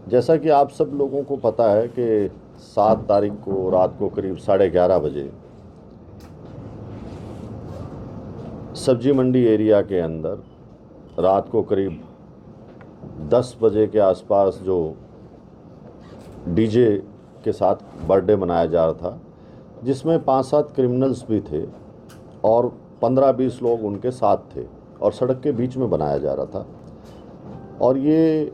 जैसा कि आप सब लोगों को पता है कि 7 तारीख को रात को करीब 11:30 बजे सब्जी मंडी एरिया के अंदर रात को करीब 10 बजे के आसपास जो डीजे के साथ बर्थडे मनाया जा रहा था, जिसमें 5-7 क्रिमिनल्स भी थे और 15-20 लोग उनके साथ थे और सड़क के बीच में बनाया जा रहा था। और ये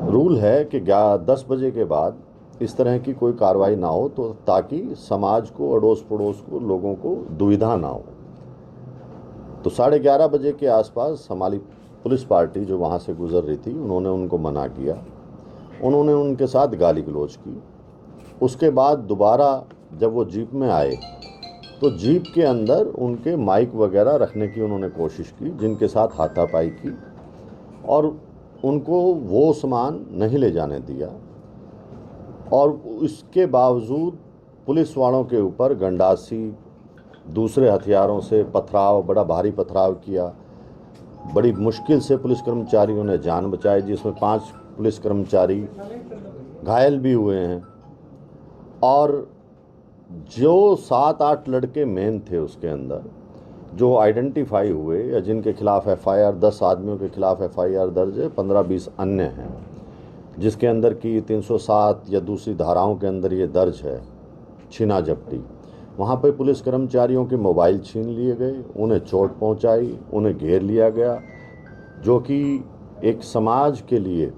रूल है कि 10 बजे के बाद इस तरह की कोई कार्रवाई ना हो, तो ताकि समाज को, अड़ोस पड़ोस को, लोगों को दुविधा ना हो। तो 11:30 बजे के आसपास हमारी पुलिस पार्टी जो वहाँ से गुजर रही थी, उन्होंने उनको मना किया, उन्होंने उनके साथ गाली गलौज की। उसके बाद दोबारा जब वो जीप में आए तो जीप के अंदर उनके माइक वगैरह रखने की उन्होंने कोशिश की, जिनके साथ हाथापाई की और उनको वो सामान नहीं ले जाने दिया। और इसके बावजूद पुलिस वालों के ऊपर गंडासी, दूसरे हथियारों से पथराव, बड़ा भारी पथराव किया। बड़ी मुश्किल से पुलिस कर्मचारियों ने जान बचाई, जिसमें 5 पुलिस कर्मचारी घायल भी हुए हैं। और जो 7-8 लड़के मेन थे उसके अंदर, जो आइडेंटिफाई हुए या जिनके खिलाफ एफआईआर, 10 आदमियों के खिलाफ एफआईआर दर्ज है, 15-20 अन्य हैं, जिसके अंदर की 307 या दूसरी धाराओं के अंदर ये दर्ज है, छीना झपटी। वहाँ पे पुलिस कर्मचारियों के मोबाइल छीन लिए गए, उन्हें चोट पहुँचाई, उन्हें घेर लिया गया, जो कि एक समाज के लिए,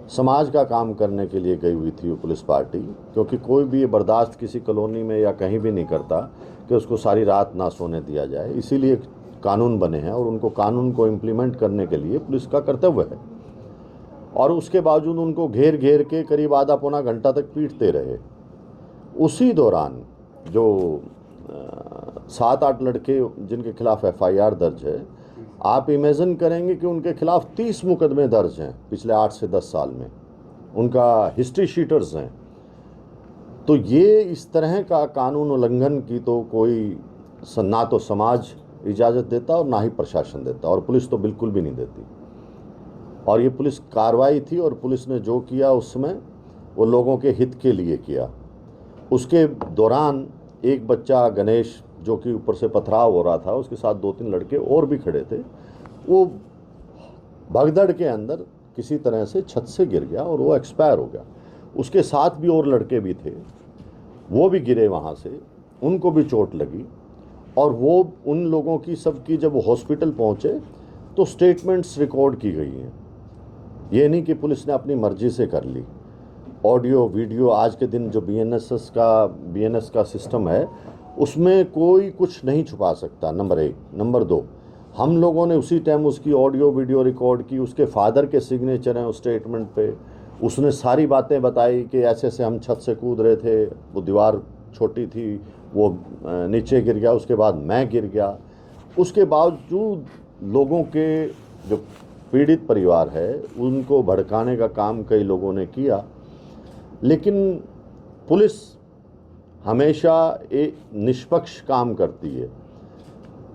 समाज का काम करने के लिए गई हुई थी वो पुलिस पार्टी। क्योंकि कोई भी ये बर्दाश्त किसी कॉलोनी में या कहीं भी नहीं करता कि उसको सारी रात ना सोने दिया जाए। इसीलिए कानून बने हैं और उनको कानून को इम्प्लीमेंट करने के लिए पुलिस का कर्तव्य है। और उसके बावजूद उनको घेर घेर के करीब आधा पौना घंटा तक पीटते रहे। उसी दौरान जो 7-8 लड़के जिनके खिलाफ एफआईआर दर्ज है, आप इमेजिन करेंगे कि उनके खिलाफ 30 मुकदमे दर्ज हैं पिछले 8 से 10 साल में। उनका हिस्ट्री शीटर्स हैं। तो ये इस तरह का कानून उल्लंघन की तो कोई ना तो समाज इजाज़त देता और ना ही प्रशासन देता, और पुलिस तो बिल्कुल भी नहीं देती। और ये पुलिस कार्रवाई थी और पुलिस ने जो किया उसमें वो लोगों के हित के लिए किया। उसके दौरान एक बच्चा गणेश, जो कि ऊपर से पथराव हो रहा था, उसके साथ 2-3 लड़के और भी खड़े थे, वो भगदड़ के अंदर किसी तरह से छत से गिर गया और वो एक्सपायर हो गया। उसके साथ भी और लड़के भी थे, वो भी गिरे वहाँ से, उनको भी चोट लगी। और वो उन लोगों की सबकी जब वो हॉस्पिटल पहुँचे तो स्टेटमेंट्स रिकॉर्ड की गई हैं। ये नहीं कि पुलिस ने अपनी मर्जी से कर ली। ऑडियो वीडियो, आज के दिन जो बीएनएस का सिस्टम है, उसमें कोई कुछ नहीं छुपा सकता, नंबर 1। नंबर 2, हम लोगों ने उसी टाइम उसकी ऑडियो वीडियो रिकॉर्ड की, उसके फादर के सिग्नेचर हैं उस स्टेटमेंट पे। उसने सारी बातें बताई कि ऐसे ऐसे हम छत से कूद रहे थे, वो दीवार छोटी थी, वो नीचे गिर गया, उसके बाद मैं गिर गया। उसके बावजूद लोगों के, जो पीड़ित परिवार है, उनको भड़काने का काम कई लोगों ने किया। लेकिन पुलिस हमेशा एक निष्पक्ष काम करती है।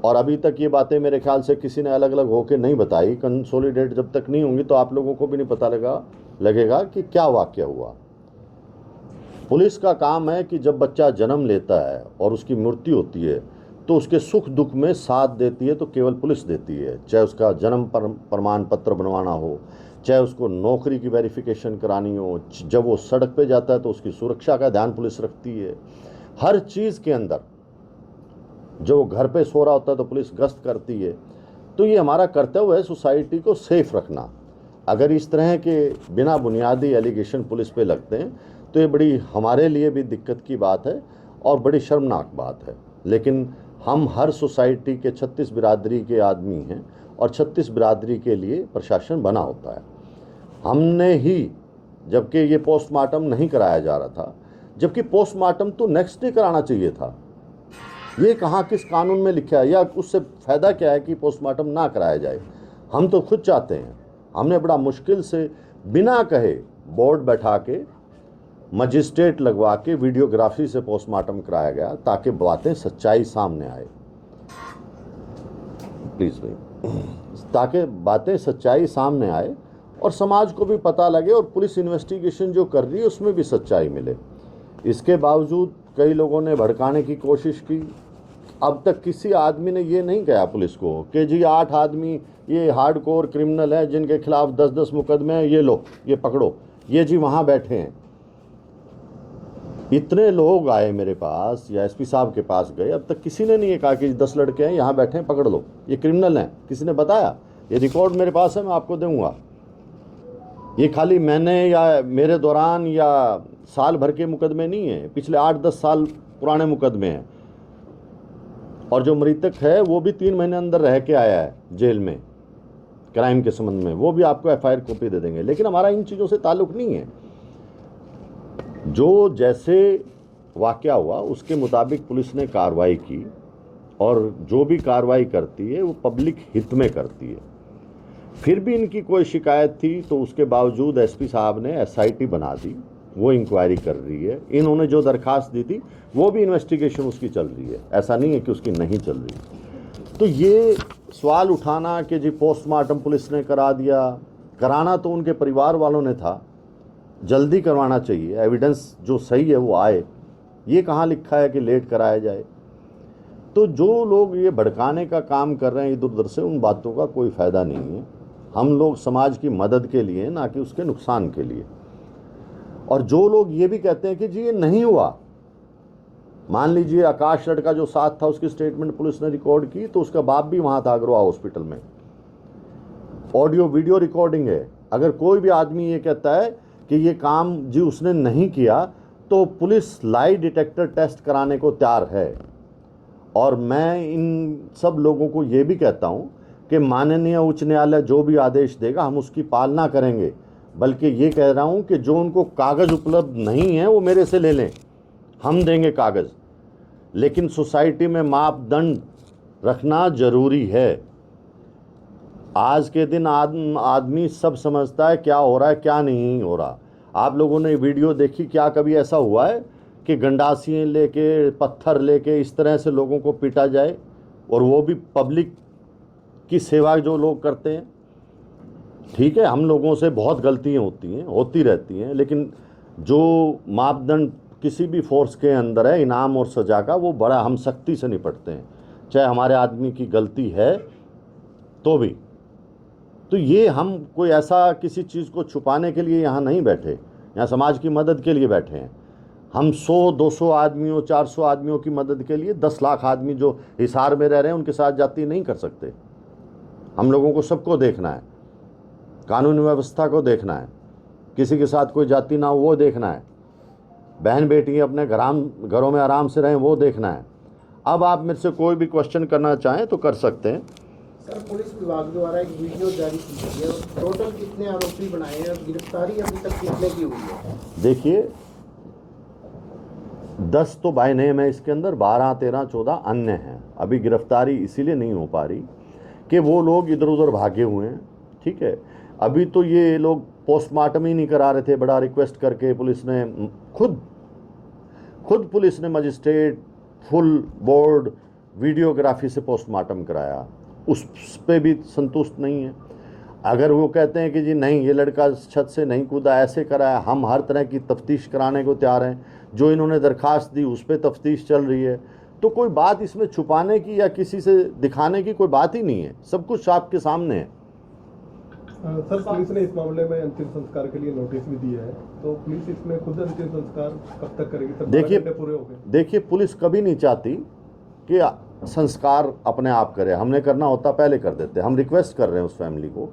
और अभी तक ये बातें मेरे ख्याल से किसी ने अलग अलग होकर नहीं बताई। कंसोलिडेट जब तक नहीं होंगी तो आप लोगों को भी नहीं पता लगेगा कि क्या वाक़या हुआ। पुलिस का काम है कि जब बच्चा जन्म लेता है और उसकी मृत्यु होती है तो उसके सुख दुख में साथ देती है तो केवल पुलिस देती है। चाहे उसका जन्म प्रमाण पत्र बनवाना हो, चाहे उसको नौकरी की वेरिफिकेशन करानी हो, जब वो सड़क पे जाता है तो उसकी सुरक्षा का ध्यान पुलिस रखती है। हर चीज़ के अंदर, जो घर पे सो रहा होता है तो पुलिस गश्त करती है। तो ये हमारा कर्तव्य है सोसाइटी को सेफ रखना। अगर इस तरह के बिना बुनियादी एलिगेशन पुलिस पे लगते हैं तो ये बड़ी हमारे लिए भी दिक्कत की बात है और बड़ी शर्मनाक बात है। लेकिन हम हर सोसाइटी के 36 बिरादरी के आदमी हैं और 36 बिरादरी के लिए प्रशासन बना होता है। हमने ही, जबकि ये पोस्टमार्टम नहीं कराया जा रहा था, जबकि पोस्टमार्टम तो नेक्स्ट डे कराना चाहिए था। ये कहाँ किस कानून में लिखा है, या उससे फ़ायदा क्या है कि पोस्टमार्टम ना कराया जाए। हम तो खुद चाहते हैं। हमने बड़ा मुश्किल से बिना कहे बोर्ड बैठा के, मजिस्ट्रेट लगवा के, वीडियोग्राफी से पोस्टमार्टम कराया गया ताकि बातें सच्चाई सामने आए। प्लीज़ भाई, ताकि बातें सच्चाई सामने आए और समाज को भी पता लगे और पुलिस इन्वेस्टिगेशन जो कर रही है उसमें भी सच्चाई मिले। इसके बावजूद कई लोगों ने भड़काने की कोशिश की। अब तक किसी आदमी ने ये नहीं कहा पुलिस को कि जी 8 आदमी ये हार्डकोर क्रिमिनल हैं जिनके खिलाफ 10-10 मुकदमे हैं, ये लो, ये पकड़ो, ये जी वहाँ बैठे हैं। इतने लोग आए मेरे पास या एसपी साहब के पास गए, अब तक किसी ने नहीं ये कहा कि 10 लड़के हैं यहाँ बैठे हैं, पकड़ लो, ये क्रिमिनल हैं। किसी ने बताया? ये रिकॉर्ड मेरे पास है, मैं आपको दूंगा। ये खाली मैंने या मेरे दौरान या साल भर के मुकदमे नहीं है, पिछले 8-10 साल पुराने मुकदमे हैं। और जो मृतक है वो भी 3 महीने अंदर रह के आया है जेल में क्राइम के संबंध में, वो भी आपको एफआईआर कॉपी दे देंगे। लेकिन हमारा इन चीज़ों से ताल्लुक नहीं है। जो जैसे वाकया हुआ उसके मुताबिक पुलिस ने कार्रवाई की और जो भी कार्रवाई करती है वो पब्लिक हित में करती है। फिर भी इनकी कोई शिकायत थी तो उसके बावजूद एसपी साहब ने एसआईटी बना दी, वो इंक्वायरी कर रही है। इन्होंने जो दरखास्त दी थी वो भी इन्वेस्टिगेशन उसकी चल रही है, ऐसा नहीं है कि उसकी नहीं चल रही। तो ये सवाल उठाना कि जी पोस्टमार्टम पुलिस ने करा दिया, कराना तो उनके परिवार वालों ने था, जल्दी करवाना चाहिए, एविडेंस जो सही है वो आए। ये कहाँ लिखा है कि लेट कराया जाए? तो जो लोग ये भड़काने का काम कर रहे हैं इधर उधर से, उन बातों का कोई फ़ायदा नहीं है। हम लोग समाज की मदद के लिए, ना कि उसके नुकसान के लिए। और जो लोग ये भी कहते हैं कि जी ये नहीं हुआ, मान लीजिए आकाश लड़का जो साथ था उसकी स्टेटमेंट पुलिस ने रिकॉर्ड की, तो उसका बाप भी वहाँ था अग्रवाल हॉस्पिटल में, ऑडियो वीडियो रिकॉर्डिंग है। अगर कोई भी आदमी ये कहता है कि ये काम जी उसने नहीं किया, तो पुलिस लाई डिटेक्टर टेस्ट कराने को तैयार है। और मैं इन सब लोगों को ये भी कहता हूँ कि माननीय उच्च न्यायालय जो भी आदेश देगा हम उसकी पालना करेंगे। बल्कि ये कह रहा हूँ कि जो उनको कागज़ उपलब्ध नहीं है वो मेरे से ले लें, हम देंगे कागज़। लेकिन सोसाइटी में मापदंड रखना ज़रूरी है। आज के दिन आदमी सब समझता है क्या हो रहा है क्या नहीं हो रहा। आप लोगों ने वीडियो देखी, क्या कभी ऐसा हुआ है कि गंडासियाँ लेके, पत्थर लेके इस तरह से लोगों को पीटा जाए? और वो भी पब्लिक की सेवा जो लोग करते हैं। ठीक है, हम लोगों से बहुत गलतियाँ होती रहती हैं, लेकिन जो मापदंड किसी भी फोर्स के अंदर है इनाम और सज़ा का, वो बड़ा हम सख्ती से निपटते हैं, चाहे हमारे आदमी की गलती है तो भी। तो ये हम कोई ऐसा किसी चीज़ को छुपाने के लिए यहाँ नहीं बैठे, यहाँ समाज की मदद के लिए बैठे हैं। हम 100-200 आदमियों, 400 आदमियों की मदद के लिए 10 लाख आदमी जो हिसार में रह रहे हैं उनके साथ जाती नहीं कर सकते। हम लोगों को सबको देखना है, कानून व्यवस्था को देखना है, किसी के साथ कोई जाति ना हो वो देखना है, बहन बेटी अपने घरों में आराम से रहें वो देखना है। अब आप मेरे से कोई भी क्वेश्चन करना चाहें तो कर सकते हैं। सर, पुलिस विभाग द्वारा एक वीडियो जारी की गई है, टोटल कितने आरोपी बनाए हैं और गिरफ्तारी अभी तक कितने की हुई है? देखिए, 10 तो बाय नेम है इसके अंदर, 12, 13, 14 अन्य हैं। अभी गिरफ्तारी इसीलिए नहीं हो पा रही कि वो लोग इधर उधर भागे हुए हैं। ठीक है, अभी तो ये लोग पोस्टमार्टम ही नहीं करा रहे थे, बड़ा रिक्वेस्ट करके पुलिस ने खुद पुलिस ने मजिस्ट्रेट फुल बोर्ड वीडियोग्राफी से पोस्टमार्टम कराया, उस पे भी संतुष्ट नहीं है। अगर वो कहते हैं कि जी नहीं ये लड़का छत से नहीं कूदा, ऐसे कराया, हम हर तरह की तफ्तीश कराने को तैयार हैं। जो इन्होंने दरखास्त दी उस पर तफ्तीश चल रही है। तो कोई बात इसमें छुपाने की या किसी से दिखाने की कोई बात ही नहीं है, सब कुछ आपके सामने है। सर, पुलिस ने इस मामले में अंतिम संस्कार के लिए नोटिस भी दिया है, तो पुलिस इसमें खुद अंतिम संस्कार कब तक करेगी? सर, पूरे हो गए। देखिए, पुलिस कभी नहीं चाहती कि संस्कार अपने आप करे, हमने करना होता पहले कर देते। हम रिक्वेस्ट कर रहे हैं उस फैमिली को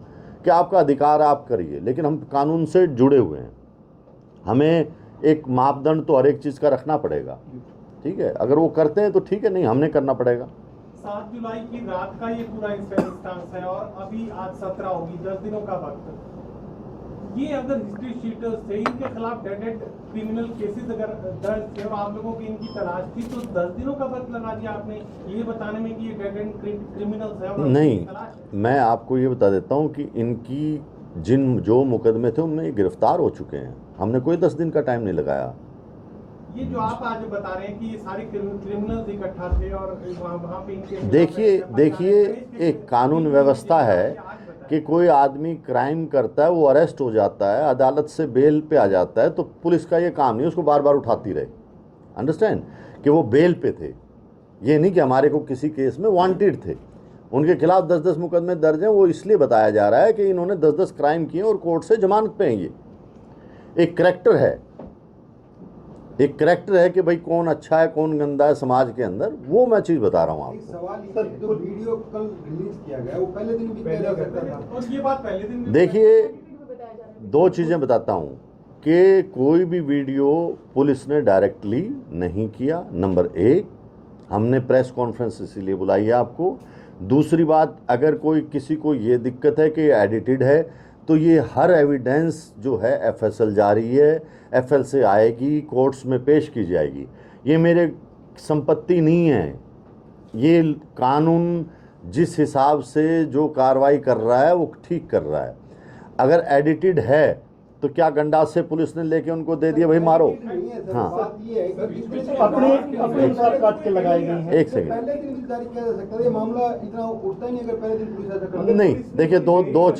कि आपका अधिकार आप करिए, लेकिन हम कानून से जुड़े हुए हैं, हमें एक मापदंड तो हर एक चीज़ का रखना पड़ेगा। ठीक है, अगर वो करते हैं तो ठीक है, नहीं हमने करना पड़ेगा। 7 जुलाई की रात का ये पूरा इंस्टेंस है और अभी आज 17 होगी, 10 दिनों का वक्त। ये अगर हिस्ट्री शीटर्स थे, इनके खिलाफ डेडेड क्रिमिनल केसेस अगर दर्ज थे और आप लोगों की इनकी तलाश थी, तो 10 दिनों का वक्त लगा दिया आपने ये बताने में कि ये डेडेड क्रिमिनल्स है? नहीं, मैं आपको ये बता देता हूँ कि इनकी जो मुकदमे थे उनमें ये गिरफ्तार हो चुके हैं। हमने कोई 10 दिन का टाइम नहीं लगाया। ये जो आप आज बता रहे हैं कि ये सारे क्रिमिनल्स इकट्ठा थे और वहाँ पे इनके देखिए, एक कानून व्यवस्था है, कि कोई आदमी क्राइम करता है, वो अरेस्ट हो जाता है, अदालत से बेल पे आ जाता है, तो पुलिस का ये काम नहीं उसको बार बार उठाती रहे। अंडरस्टैंड कि वो बेल पे थे, ये नहीं कि हमारे को किसी केस में वांटेड थे, उनके खिलाफ 10-10 मुकदमे दर्ज हैं। वो इसलिए बताया जा रहा है कि इन्होंने 10-10 क्राइम किए और कोर्ट से जमानत पे हैं। ये एक करैक्टर है, एक करैक्टर है कि भाई कौन अच्छा है कौन गंदा है समाज के अंदर, वो मैं चीज़ बता रहा हूँ एक आपको। सवाल ये है, जो वीडियो कल रिलीज किया गया वो पहले दिन भी किया जा सकता था। और ये बात पहले दिन भी देखिए, दो चीज़ें बताता हूँ कि कोई भी वीडियो पुलिस ने डायरेक्टली नहीं किया, नंबर एक। हमने प्रेस कॉन्फ्रेंस इसीलिए बुलाई है आपको। दूसरी बात, अगर कोई किसी को ये दिक्कत है कि एडिटेड है, तो ये हर एविडेंस जो है एफएसएल जारी है, एफएल से आएगी, कोर्ट्स में पेश की जाएगी। ये मेरे संपत्ति नहीं है, ये कानून जिस हिसाब से जो कार्रवाई कर रहा है वो ठीक कर रहा है। अगर एडिटेड है तो क्या गंडास से पुलिस ने लेके उनको दे दिया भाई मारो। नहीं है सर, हाँ। बात ये है कि जितने अपने अनुसार काट के लगाए गए हैं। एक सेकंड, पहले दिन भी जारी किया जा सकता था। ये मामला इतना उठता ही नहीं अगर पहले दिन पुलिस ऐसा करती। नहीं देखिए, दो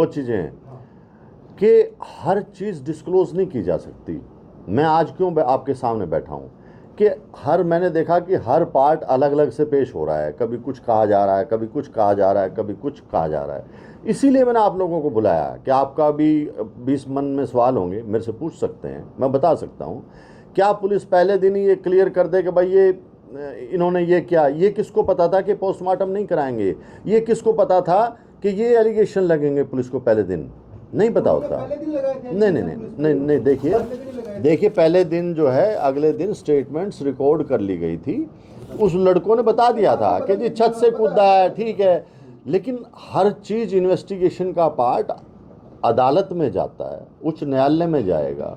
चीज़ें हैं कि हर चीज़ डिस्क्लोज नहीं की जा सकती। मैं आज क्यों आपके सामने बैठा हूँ कि मैंने देखा कि हर पार्ट अलग अलग से पेश हो रहा है, कभी कुछ कहा जा रहा है, कभी कुछ कहा जा रहा है, कभी कुछ कहा जा रहा है। इसीलिए मैंने आप लोगों को बुलाया कि आपका भी 20 मन में सवाल होंगे, मेरे से पूछ सकते हैं, मैं बता सकता हूँ। क्या पुलिस पहले दिन ही ये क्लियर कर दे कि भाई ये इन्होंने ये किया? ये किसको पता था कि पोस्टमार्टम नहीं कराएंगे? ये किसको पता था कि ये एलिगेशन लगेंगे? पुलिस को पहले दिन नहीं पता होता। पहले दिन लगाए थे। नहीं, देखिए पहले दिन जो है, अगले दिन स्टेटमेंट्स रिकॉर्ड कर ली गई थी। उस लड़कों ने बता दिया था कि जी छत से कूदा है, ठीक है, लेकिन हर चीज़ इन्वेस्टिगेशन का पार्ट अदालत में जाता है, उच्च न्यायालय में जाएगा,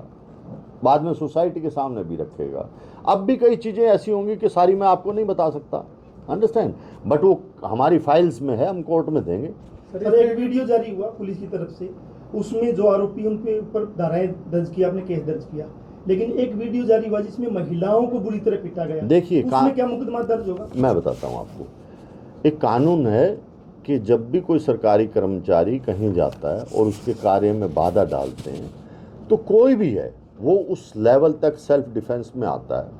बाद में सोसाइटी के सामने भी रखेगा। अब भी कई चीज़ें ऐसी होंगी कि सारी मैं आपको नहीं बता सकता, अंडरस्टैंड, बट वो हमारी फाइल्स में है, हम कोर्ट में देंगे। सर, एक वीडियो जारी हुआ पुलिस की तरफ से, उसमें जो आरोपी उनके ऊपर धाराएं दर्ज किया, आपने केस दर्ज किया, लेकिन एक वीडियो जारी हुआ जिसमें महिलाओं को बुरी तरह पीटा गया। देखिए, उसमें क्या मुकदमा दर्ज होगा? मैं बताता हूँ आपको। एक कानून है कि जब भी कोई सरकारी कर्मचारी कहीं जाता है और उसके कार्य में बाधा डालते हैं, तो कोई भी है वो उस लेवल तक सेल्फ डिफेंस में आता है,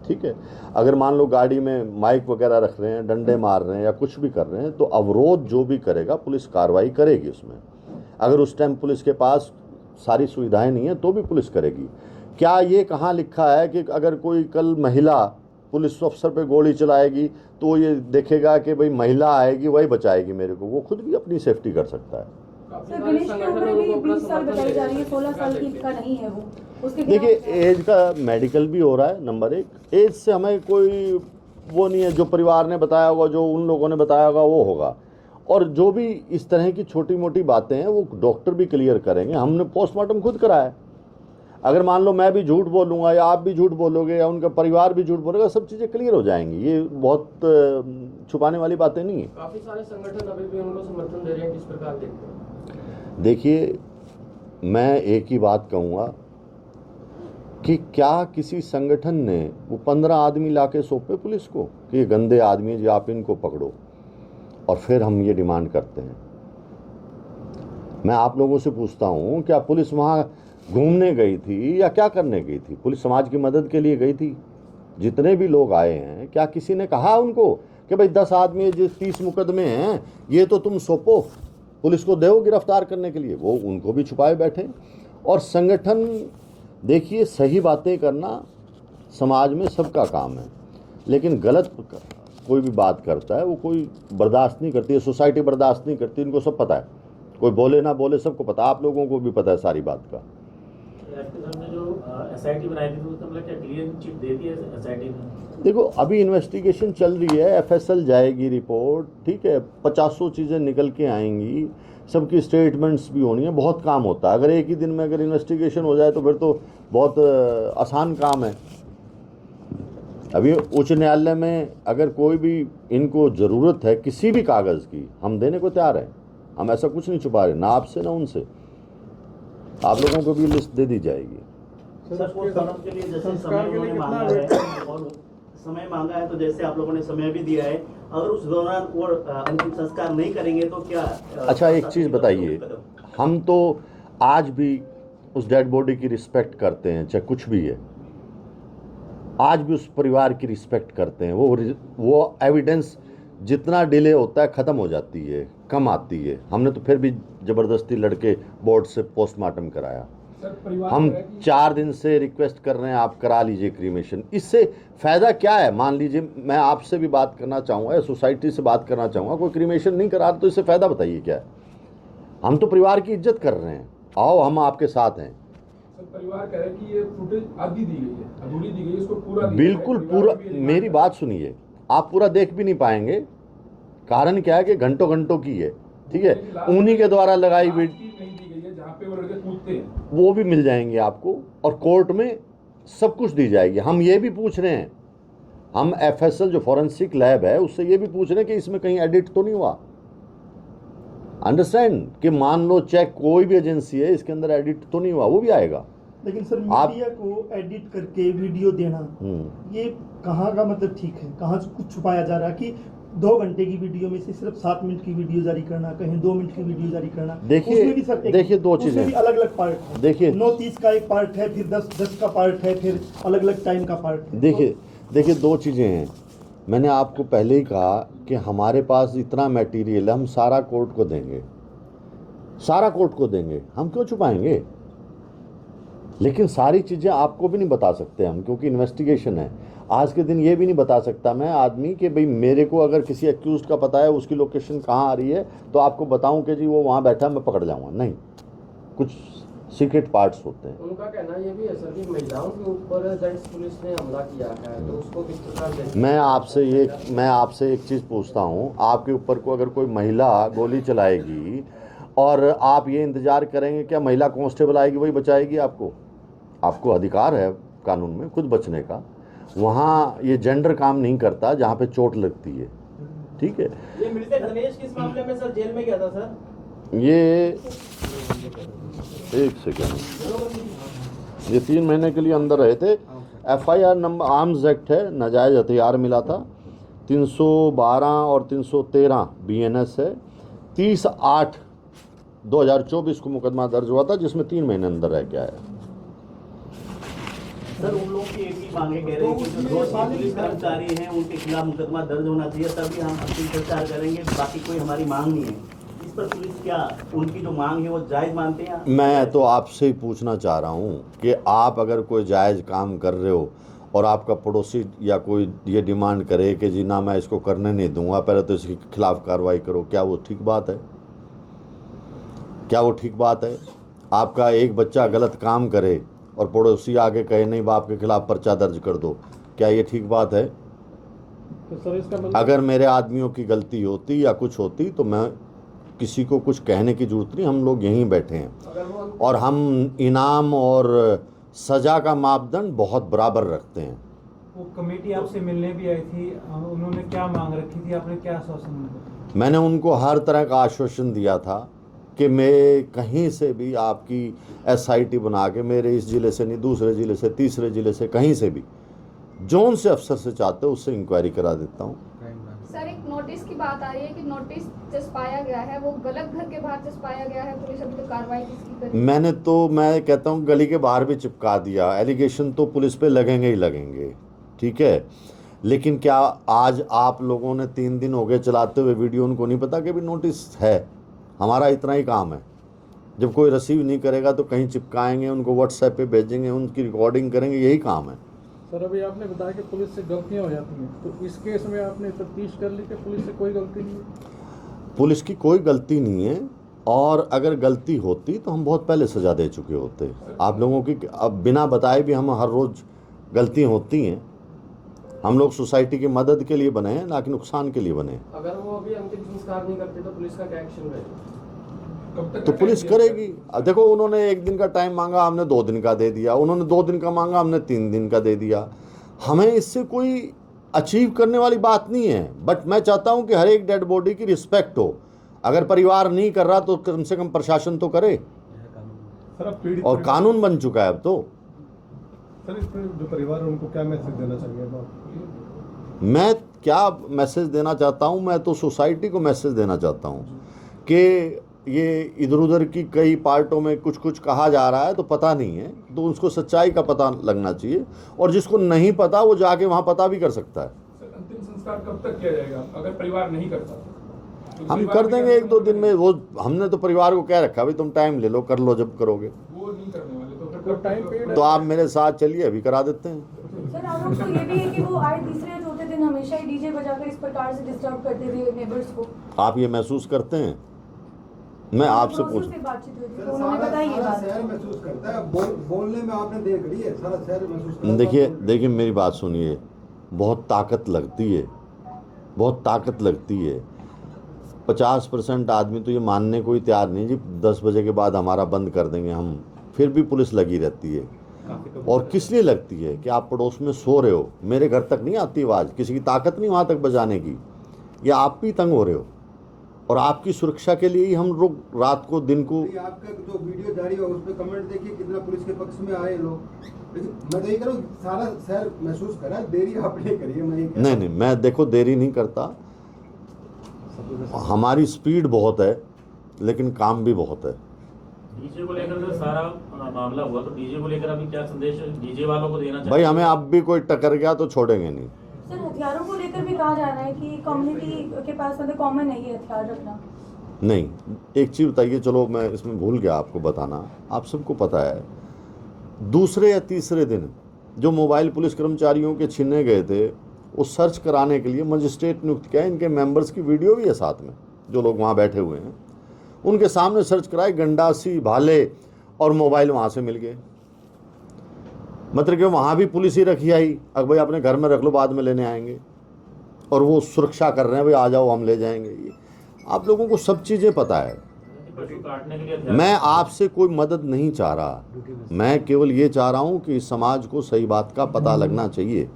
ठीक है। अगर मान लो गाड़ी में माइक वगैरह रख रहे हैं, डंडे मार रहे हैं या कुछ भी कर रहे हैं, तो अवरोध जो भी करेगा पुलिस कार्रवाई करेगी उसमें। अगर उस टाइम पुलिस के पास सारी सुविधाएं नहीं है तो भी पुलिस करेगी। क्या ये कहाँ लिखा है कि अगर कोई कल महिला पुलिस अफसर पे गोली चलाएगी तो ये देखेगा कि भाई महिला आएगी वही बचाएगी मेरे को? वो खुद भी अपनी सेफ्टी कर सकता है। सर, गणेश की उम्र भी 20 साल बताई जा रही है, 16 साल की का नहीं है वो। उसके देखिए, एज का मेडिकल भी हो रहा है, नंबर एक। एज से हमें कोई वो नहीं है, जो परिवार ने बताया होगा, जो उन लोगों ने बताया होगा वो होगा। और जो भी इस तरह की छोटी मोटी बातें हैं वो डॉक्टर भी क्लियर करेंगे। हमने पोस्टमार्टम खुद कराया है। अगर मान लो मैं भी झूठ बोलूँगा या आप भी झूठ बोलोगे या उनका परिवार भी झूठ बोलेगा, सब चीज़ें क्लियर हो जाएंगी। ये बहुत छुपाने वाली बातें नहीं है। काफी सारे संगठन अभी भी उनको समर्थन दे रहे हैं, किस प्रकार देखते हैं? देखिए, मैं एक ही बात कहूँगा कि क्या किसी संगठन ने वो 15 आदमी लाके सौंपे पुलिस को कि ये गंदे आदमी है जी, आप इनको पकड़ो, और फिर हम ये डिमांड करते हैं? मैं आप लोगों से पूछता हूँ, क्या पुलिस वहाँ घूमने गई थी या क्या करने गई थी? पुलिस समाज की मदद के लिए गई थी। जितने भी लोग आए हैं, क्या किसी ने कहा उनको कि भाई 10 आदमी जो 30 मुकदमे हैं ये तो तुम सौंपो, पुलिस को दो गिरफ्तार करने के लिए? वो उनको भी छुपाए बैठे। और संगठन, देखिए, सही बातें करना समाज में सबका काम है, लेकिन गलत कोई भी बात करता है वो कोई बर्दाश्त नहीं करती है, सोसाइटी बर्दाश्त नहीं करती, इनको सब पता है। कोई बोले ना बोले सबको पता, आप लोगों को भी पता है सारी बात का। हमने जो एसआईटी बनाई थी तो मतलब क्या क्लियर चिट दे दी है एसआईटी ने? देखो, अभी इन्वेस्टिगेशन चल रही है, एफएसएल जाएगी रिपोर्ट, ठीक है, 50 चीज़ें निकल के आएंगी, सबकी स्टेटमेंट्स भी होनी है, बहुत काम होता है। अगर एक ही दिन में अगर इन्वेस्टिगेशन हो जाए तो फिर तो बहुत आसान काम है। अभी उच्च न्यायालय में अगर कोई भी इनको ज़रूरत है किसी भी कागज़ की, हम देने को तैयार हैं। हम ऐसा कुछ नहीं छुपा रहे, ना आपसे ना उनसे। आप लोगों को भी लिस्ट दे दी जाएगी। पोस्टमार्टम के लिए जैसे समय उन्होंने मांगा है और समय मांगा है, तो जैसे आप लोगों ने समय भी दिया है, अगर उस दौरान वो अंतिम संस्कार नहीं करेंगे तो क्या अच्छा, एक चीज़ बताइए, हम तो आज भी उस डेड बॉडी की रिस्पेक्ट करते हैं, चाहे कुछ भी है, आज भी उस परिवार की रिस्पेक्ट करते हैं। वो एविडेंस जितना डिले होता है ख़त्म हो जाती है, कम आती है। हमने तो फिर भी ज़बरदस्ती लड़के बोर्ड से पोस्टमार्टम कराया। हम 4 दिन से रिक्वेस्ट कर रहे हैं, आप करा लीजिए क्रीमेशन। इससे फ़ायदा क्या है? मान लीजिए मैं आपसे भी बात करना चाहूँगा या सोसाइटी से बात करना चाहूँगा, कोई क्रीमेशन नहीं करा तो इससे फ़ायदा बताइए क्या है? हम तो परिवार की इज्जत कर रहे हैं, आओ हम आपके साथ हैं। परिवार कह रहे हैं कि ये फुटेज आधी दी गई है, अधूरी दी गई है, इसको पूरा बिल्कुल पूरा, मेरी बात सुनिए, आप पूरा देख भी नहीं पाएंगे। कारण क्या है कि घंटों घंटों की है, ठीक है, उन्हीं के द्वारा लगाई वीडियो जहाँ पे वो लड़के कूदते हैं वो भी मिल जाएंगे आपको, और कोर्ट में सब कुछ दी जाएगी। हम ये भी पूछ रहे हैं, हम एफएसएल जो फॉरेंसिक लैब है उससे ये भी पूछ रहे हैं कि इसमें कहीं एडिट तो नहीं हुआ। अंडरस्टैंड कि मान लो चेक कोई भी एजेंसी है, इसके अंदर एडिट तो नहीं हुआ, वो भी आएगा। लेकिन सर मीडिया को एडिट करके वीडियो देना, ये कहाँ का मतलब ठीक है? कहाँ से कुछ छुपाया जा रहा है कि 2 घंटे की वीडियो में से सिर्फ 7 मिनट की वीडियो जारी करना, कहीं 2 मिनट की वीडियो जारी करना। देखिए 2 चीजें, अलग अलग पार्ट है। देखिए 9:30 का एक पार्ट है, फिर 10 का पार्ट है, फिर अलग अलग टाइम का पार्ट है। देखिए 2 चीज़ें हैं। मैंने आपको पहले ही कहा कि हमारे पास इतना मटेरियल है, हम सारा कोर्ट को देंगे, सारा कोर्ट को देंगे, हम क्यों छुपाएंगे? लेकिन सारी चीज़ें आपको भी नहीं बता सकते हम, क्योंकि इन्वेस्टिगेशन है। आज के दिन ये भी नहीं बता सकता मैं आदमी कि भाई मेरे को अगर किसी एक्यूज्ड का पता है उसकी लोकेशन कहाँ आ रही है तो आपको बताऊं कि जी वो वहाँ बैठा है, मैं पकड़ जाऊंगा। नहीं, कुछ सीक्रेट पार्ट्स होते हैं। उनका कहना ये भी है सर कि महिलाओं के ऊपर जेंट्स पुलिस ने हमला किया है, तो उसको किस प्रकार मैं आपसे एक चीज़ पूछता हूँ, आपके ऊपर को अगर कोई महिला गोली चलाएगी और आप ये इंतज़ार करेंगे क्या महिला कांस्टेबल आएगी वही बचाएगी आपको? आपको अधिकार है कानून में खुद बचने का। वहाँ ये जेंडर काम नहीं करता जहाँ पे चोट लगती है, ठीक है। ये मृतक गणेश किस मामले में सर जेल में गया था सर? ये एक सेकेंड, ये 3 महीने के लिए अंदर रहे थे। FIR नंबर आर्म्स एक्ट है, नाजायज़ हथियार मिला था, 312 और 313 BNS है। 30/8/2024 को मुकदमा दर्ज हुआ था जिसमें 3 महीने अंदर रह गया है। सर उन लोग की एक ही मांगे कह रहे हैं कि जो 2 पुलिस कर्मचारी हैं उनके खिलाफ मुकदमा दर्ज होना चाहिए, तभी हम अंतिम संस्कार करेंगे, बाकी कोई हमारी मांग नहीं है। इस पर पुलिस क्या उनकी जो मांग है वो जायज़ मानते हैं? मैं तो आपसे ही पूछना चाह रहा हूँ कि आप अगर कोई जायज़ काम कर रहे हो और आपका पड़ोसी या कोई ये डिमांड करे कि जी ना मैं इसको करने नहीं दूंगा, पहले तो इसके खिलाफ कार्रवाई करो, क्या वो ठीक बात है? क्या वो ठीक बात है? आपका एक बच्चा गलत काम करे और पड़ोसी आगे कहे नहीं बाप के खिलाफ पर्चा दर्ज कर दो, क्या ये ठीक बात है? तो सर इसका मतलब अगर मेरे आदमियों की गलती होती या कुछ होती तो मैं किसी को कुछ कहने की जरूरत नहीं, हम लोग यहीं बैठे हैं और हम इनाम और सज़ा का मापदंड बहुत बराबर रखते हैं। वो कमेटी आपसे मिलने भी आई थी, उन्होंने क्या मांग रखी थी, आपने क्या आश्वासन दिया? मैंने उनको हर तरह का आश्वासन दिया था कि मैं कहीं से भी आपकी SIT बना के, मेरे इस ज़िले से नहीं, दूसरे ज़िले से, तीसरे ज़िले से, कहीं से भी जोन से अफसर से चाहते हो उससे इंक्वायरी करा देता हूँ। सर एक नोटिस की बात आ रही है कि नोटिस चिपकाया गया है, वो गलत घर के बाहर चिपकाया गया है, पुलिस अभी तो कार्रवाई किसकी करी? मैं कहता हूँ गली के बाहर भी चिपका दिया, एलिगेशन तो पुलिस पे लगेंगे ही लगेंगे, ठीक है। लेकिन क्या आज आप लोगों ने 3 दिन हो गए चलाते हुए वीडियो, उनको नहीं पता कि भी नोटिस है? हमारा इतना ही काम है, जब कोई रिसीव नहीं करेगा तो कहीं चिपकाएंगे, उनको व्हाट्सएप पे भेजेंगे, उनकी रिकॉर्डिंग करेंगे, यही काम है। सर अभी आपने बताया कि पुलिस से गलतियां हो जाती हैं, तो इस केस में आपने तफ्तीश कर ली कि पुलिस से कोई गलती नहीं है? पुलिस की कोई गलती नहीं है, और अगर गलती होती तो हम बहुत पहले सज़ा दे चुके होते। आप लोगों की अब बिना बताए भी हम हर रोज़ गलतियाँ होती हैं। हम लोग सोसाइटी की मदद के लिए बने हैं, ना कि नुकसान के लिए बने। अगर वो अभी अंतिम संस्कार नहीं करते तो पुलिस का क्या एक्शन रहेगा? तो पुलिस करेगी। अब देखो उन्होंने 1 दिन का टाइम मांगा, हमने 2 दिन का दे दिया, उन्होंने 2 दिन का मांगा, हमने 3 दिन का दे दिया। हमें इससे कोई अचीव करने वाली बात नहीं है, बट मैं चाहता हूं कि हर एक डेड बॉडी की रिस्पेक्ट हो। अगर परिवार नहीं कर रहा तो कम से कम प्रशासन तो करे, और कानून बन चुका है अब तो। सर इसमें जो परिवार है उनको क्या मैसेज देना चाहिए आप? क्या मैसेज देना चाहता हूँ, मैं तो सोसाइटी को मैसेज देना चाहता हूँ कि ये इधर उधर की कई पार्टों में कुछ कुछ कहा जा रहा है तो पता नहीं है, तो उसको सच्चाई का पता लगना चाहिए, और जिसको नहीं पता वो जाके वहाँ पता भी कर सकता है। सर, अंतिम संस्कार कब तक किया जाएगा अगर परिवार नहीं करता तो? हम परिवार कर में देंगे क्या- 1-2 दिन में। वो हमने तो परिवार को कह रखा भाई तुम टाइम ले लो, कर लो जब करोगे। वो नहीं करने वाले तो फिर टाइम तो आप मेरे साथ चलिए, अभी करा देते हैं। सर आरोप तो ये भी है कि वो आए तीसरे या चौथे दिन हमेशा ही डीजे बजाकर इस प्रकार से डिस्टर्ब करते थे नेबर्स को। आप ये महसूस करते हैं? मैं आपसे पूछ, से बातचीत हुई थी तो उन्होंने बताया ये सारा बात। शहर महसूस करता है, बोलने में आपने देर करी है, सारा शहर महसूस करता है। देखिए मेरी बात सुनिए, बहुत ताकत लगती है, बहुत ताकत लगती है। 50% आदमी तो ये मानने को ही तैयार नहीं जी 10 बजे के बाद हमारा बंद कर देंगे हम, फिर भी पुलिस लगी रहती है। और किस लिए लगती है कि आप पड़ोस में सो रहे हो, मेरे घर तक नहीं आती आवाज़, किसी की ताकत नहीं वहाँ तक बजाने की, या आप भी तंग हो रहे हो, और आपकी सुरक्षा के लिए ही हम लोग रात को दिन को। आपका जो वीडियो जारी है उस पर कमेंट देखिए कितना पुलिस के पक्ष में आए लोग, लेकिन मैं तो ये कह रहा हूँ सारा शहर महसूस करा, देरी आपने करी है। मैं ये कह रहा हूँ। नहीं, मैं देखो देरी नहीं करता, हमारी स्पीड बहुत है लेकिन काम भी बहुत है। डीजे को लेकर जो सारा मामला हुआ, तो डीजे को लेकर अभी क्या संदेश डीजे वालों को देना चाहिए? भाई हमें अब भी कोई टक्कर गया तो छोड़ेंगे नहीं। सर हथियारों को लेकर भी कहा जा रहा है कि कम्युनिटी के पास मतलब कॉमन है ये हथियार रखना। नहीं, एक चीज़ बताइए, चलो मैं इसमें भूल गया आपको बताना, आप सबको पता है दूसरे या तीसरे दिन जो मोबाइल पुलिस कर्मचारियों के छीने गए थे, वो सर्च कराने के लिए मजिस्ट्रेट नियुक्त किया। इनके मेंबर्स की वीडियो भी है साथ में, जो लोग वहाँ बैठे हुए हैं उनके सामने सर्च कराए, गंडासी भाले और मोबाइल वहाँ से मिल गए। मतलब कि वहाँ भी पुलिस ही रखी आई, अब भाई अपने घर में रख लो, बाद में लेने आएंगे, और वो सुरक्षा कर रहे हैं, भाई आ जाओ हम ले जाएंगे। ये आप लोगों को सब चीज़ें पता है। पशु काटने के लिए हथियार- मैं आपसे कोई मदद नहीं चाह रहा, मैं केवल ये चाह रहा हूँ कि समाज को सही बात का पता लगना चाहिए।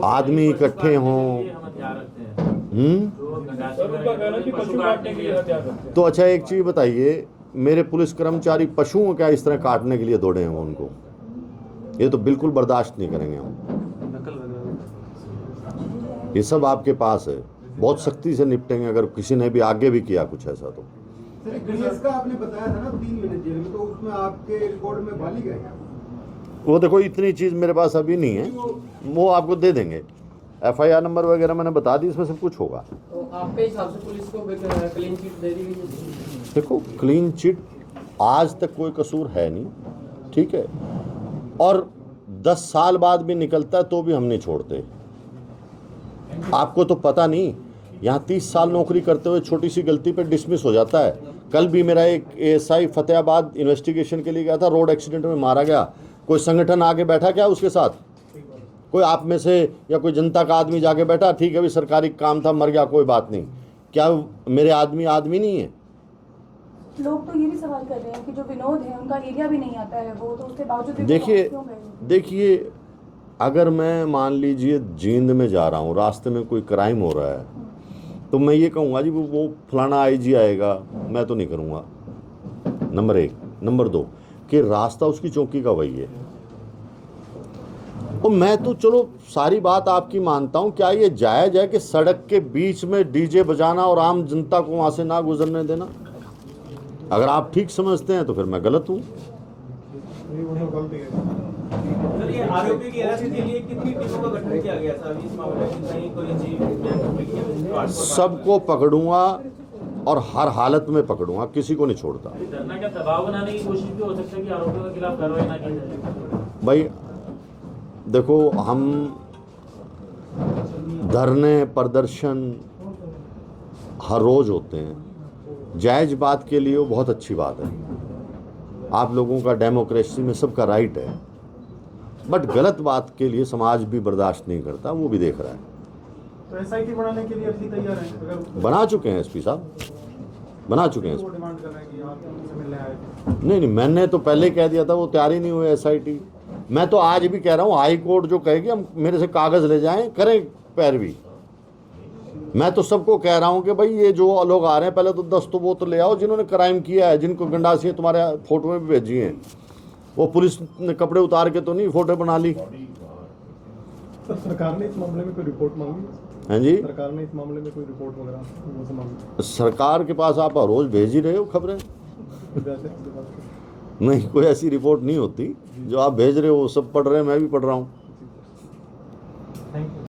आदमी इकट्ठे हों। हम हथियार रखते हैं। जो गंडासी सर, उनका कहना है कि पशु काटने के लिए हथियार रखते हैं। तो अच्छा एक चीज़ बताइए, मेरे पुलिस कर्मचारी पशुओं क्या इस तरह काटने के लिए दौड़े हैं उनको? ये तो बिल्कुल बर्दाश्त नहीं करेंगे हम। ये सब आपके पास है, बहुत सख्ती से निपटेंगे अगर किसी ने भी आगे भी किया कुछ ऐसा तो। सर गणेश का आपने बताया था ना 3 मिनट जेल में, तो उसमें आपके रिकॉर्ड में बाली गए। वो देखो इतनी चीज़ मेरे पास अभी नहीं है, वो आपको दे देंगे। FIR नंबर वगैरह मैंने बता दी, इसमें सब कुछ होगा। तो आपके हिसाब से पुलिस को क्लीन चिट दे दी गई है? देखो क्लीन चिट आज तक कोई कसूर है नहीं, ठीक है, और 10 साल बाद भी निकलता है तो भी हम नहीं छोड़ते। आपको तो पता नहीं, यहाँ 30 साल नौकरी करते हुए छोटी सी गलती पे डिसमिस हो जाता है। कल भी मेरा एक ASI फतेहाबाद इन्वेस्टिगेशन के लिए गया था, रोड एक्सीडेंट में मारा गया। कोई संगठन आगे बैठा क्या उसके साथ? कोई आप में से या कोई जनता का आदमी जाके बैठा? ठीक है, अभी सरकारी काम था, मर गया, कोई बात नहीं। क्या मेरे आदमी नहीं है? लोग तो ये भी सवाल कर रहे हैं कि जो विनोद है उनका एरिया भी नहीं आता है वो, तो उसके बावजूद भी वो देखिए क्यों गए? देखिए अगर मैं मान लीजिए जींद में जा रहा हूँ, रास्ते में कोई क्राइम हो रहा है, तो मैं ये कहूँगा जी वो फलाना IG आएगा, मैं तो नहीं करूँगा, नंबर 1। नंबर 2 कि रास्ता उसकी चौकी का वही है। और मैं तो चलो सारी बात आपकी मानता हूँ, क्या ये जायज़ है कि सड़क के बीच में DJ बजाना और आम जनता को वहाँ से ना गुजरने देना? अगर आप ठीक समझते हैं तो फिर मैं गलत हूँ। सर ये आरोपी की अरेस्ट के लिए कितनी टीमों का गठन किया गया सर इस मामले में? कितनी कोई सबको पकड़ूंगा और हर हालत में पकड़ूंगा, किसी को नहीं छोड़ता। धरना क्या दबाव बनाने की कोशिश भी हो सकता है कि आरोपियों के खिलाफ कार्रवाई ना की जाए? भाई देखो, हम धरने प्रदर्शन हर रोज़ होते हैं, जायज़ बात के लिए वो बहुत अच्छी बात है, आप लोगों का डेमोक्रेसी में सबका राइट है, बट गलत बात के लिए समाज भी बर्दाश्त नहीं करता, वो भी देख रहा है। तो SIT बढ़ाने के लिए अपनी तैयार है? अगर बना चुके हैं SP साहब, बना चुके हैं। वो डिमांड कर रहे हैं कि आप उनसे मिलने आए थे। नहीं, मैंने तो पहले कह दिया था, वो तैयार ही नहीं हुए SIT। मैं तो आज भी कह रहा हूँ, हाई कोर्ट जो कहेगी हम मेरे से कागज़ ले जाएं, करें पैरवी। मैं तो सबको कह रहा हूँ कि भाई ये जो लोग आ रहे हैं, पहले तो 10 तो वो तो ले आओ जिन्होंने क्राइम किया है, जिनको गंडासी तुम्हारे फोटो में भी भेजी हैं। वो पुलिस ने कपड़े उतार के तो नहीं फोटो बना ली। सर सरकार ने इस मामले में कोई रिपोर्ट मांगी? हैं जी, सरकार ने इस मामले में कोई रिपोर्ट वगैरह वो सब मांगी? सरकार के पास आप रोज़ भेज ही रहे हो खबरें। वैसे आपके पास नहीं, कोई ऐसी रिपोर्ट नहीं होती। जो आप भेज रहे हो वो सब पढ़ रहे हैं, मैं भी पढ़ रहा हूँ। Thank you.